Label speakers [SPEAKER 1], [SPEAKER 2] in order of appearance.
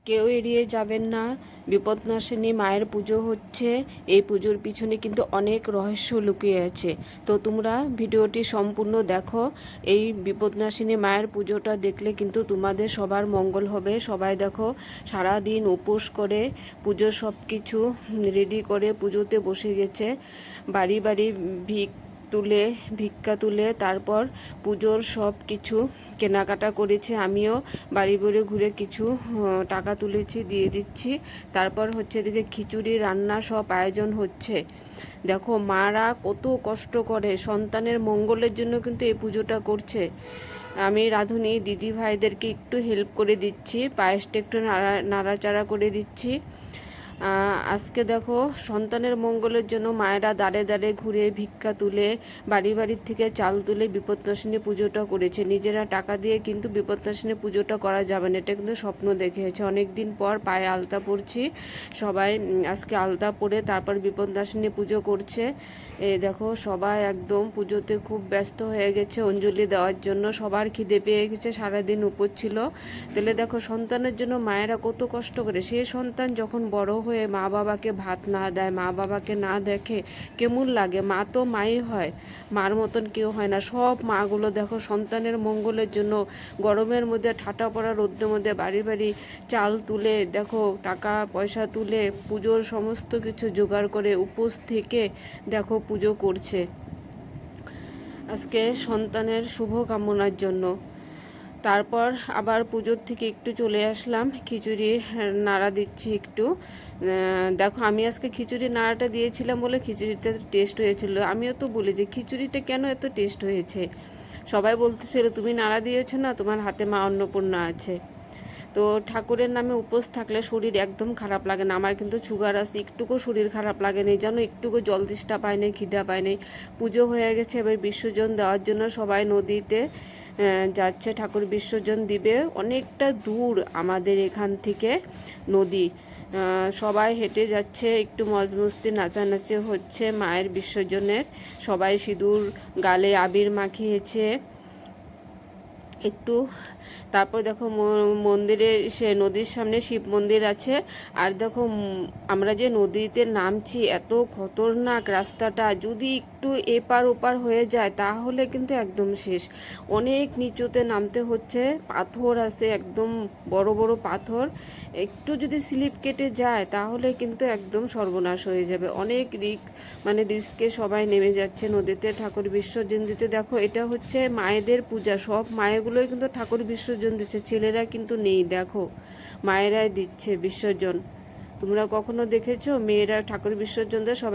[SPEAKER 1] কেউ এড়িয়ে যাবেন না, বিপদনাশিনী মায়ের পুজো হচ্ছে। এই পুজোর পিছনে কিন্তু অনেক রহস্য লুকিয়ে আছে। তো তোমরা ভিডিওটি সম্পূর্ণ দেখো। এই বিপদনাশিনী মায়ের পুজোটা দেখলে কিন্তু তোমাদের সবার মঙ্গল হবে। সবাই দেখো সারা দিন উপোস করে পুজোর সব কিছু রেডি করে পুজোতে বসে গেছে। বাড়ি বাড়ি ভিক্ষা তুলে তারপর পুজোর সব কিছু কেনাকাটা করেছে। আমিও বাড়ি বাড়ি ঘুরে কিছু টাকা তুলেছি, দিয়ে দিচ্ছি। তারপর হচ্ছে এদিকে খিচুড়ি রান্না সব আয়োজন হচ্ছে। দেখো মারা কত কষ্ট করে সন্তানের মঙ্গলের জন্য কিন্তু এই পুজোটা করছে। আমি রাঁধুনি দিদি ভাইদেরকে একটু হেল্প করে দিচ্ছি, পায়েসটা একটু নাড়াচাড়া করে দিচ্ছি। আজকে দেখো সন্তানের মঙ্গলের জন্য মায়েরা দাঁড়ে দাঁড়ে ঘুরে ভিক্ষা তুলে বাড়ি বাড়ির থেকে চাল তুলে বিপদনাশিনী পুজোটা করেছে। নিজেরা টাকা দিয়ে কিন্তু বিপদনাশিনী পুজোটা করা যাবে না, এটা কিন্তু স্বপ্ন দেখেছে। অনেক দিন পর পায়ে আলতা পরছি, সবাই আজকে আলতা পরে তারপর বিপদনাশিনী পুজো করছে। এই দেখো সবাই একদম পুজোতে খুব ব্যস্ত হয়ে গেছে অঞ্জলি দেওয়ার জন্য। সবার খিদে পেয়ে গেছে, সারাদিন উপর ছিল। তাহলে দেখো সন্তানের জন্য মায়েরা কত কষ্ট করে। সে সন্তান যখন বড় হয়ে মা বাবাকে ভাত না দেয়, মা বাবাকে না দেখে, কেমন লাগে? মা তো মাই হয়, মার মতন কেউ হয় না। সব মাগুলো দেখো সন্তানের মঙ্গলের জন্য গরমের মধ্যে ঠাটা পড়া রোদ্রের মধ্যে বাড়ি বাড়ি চাল তুলে, দেখো টাকা পয়সা তুলে পুজোর সমস্ত কিছু জোগাড় করে উপোস থেকে দেখো পুজো করছে আজকে সন্তানের শুভ কামনার জন্য। তারপর আবার পুজোর থেকে একটু চলে আসলাম, খিচুড়ি নাড়া দিচ্ছি একটু। দেখো আমি আজকে খিচুড়ি নাড়াটা দিয়েছিলাম বলে খিচুড়িটা টেস্ট হয়েছিল। আমিও তো বলি যে খিচুড়িটা কেন এত টেস্ট হয়েছে। সবাই বলতেছিল তুমি নাড়া দিয়েছো না, তোমার হাতে মা অন্নপূর্ণা আছে। তো ঠাকুরের নামে উপোস থাকলে শরীর একদম খারাপ লাগে না। আমার কিন্তু সুগার আছে, একটুকু শরীর খারাপ লাগে না, যেন একটুকু জল তেষ্টা পায় নাই, খিদা পায় নাই। পুজো হয়ে গেছে, এবার বিসর্জন দেওয়ার জন্য সবাই নদীতে যাচ্ছে, ঠাকুর বিসর্জন দিবে। অনেকটা দূর আমাদের এখান থেকে নদী। সবাই হেঁটে যাচ্ছে, একটু মজমস্তি নাচানাচি হচ্ছে মায়ের বিসর্জনের। সবাই সিঁদুর গালে আবির মাখিয়েছে একটু। তারপর দেখো মন্দিরে, সে নদীর সামনে শিব মন্দির আছে। আর দেখো আমরা যে নদীতে নামছি, এত খতরনাক রাস্তাটা, যদি একটু এপার ওপার হয়ে যায় তাহলে কিন্তু একদম শেষ। অনেক নিচুতে নামতে হচ্ছে, পাথর আছে একদম বড় বড় পাথর। একটু যদি স্লিপ কেটে যায় তাহলে কিন্তু একদম সর্বনাশ হয়ে যাবে। অনেক রিস্কে সবাই নেমে যাচ্ছে নদীতে ঠাকুর বিসর্জন দিতে। দেখো এটা হচ্ছে মায়েদের পূজা, সব মায়েগুলোই কিন্তু ঠাকুর বিসর্জন দিচ্ছে, ছেলেরা কিন্তু নেই। দেখো মায়েরাই দিচ্ছে বিসর্জন। তোমরা কখনো দেখেছো মেয়েরা ঠাকুর বিসর্জন দেয়? সবাই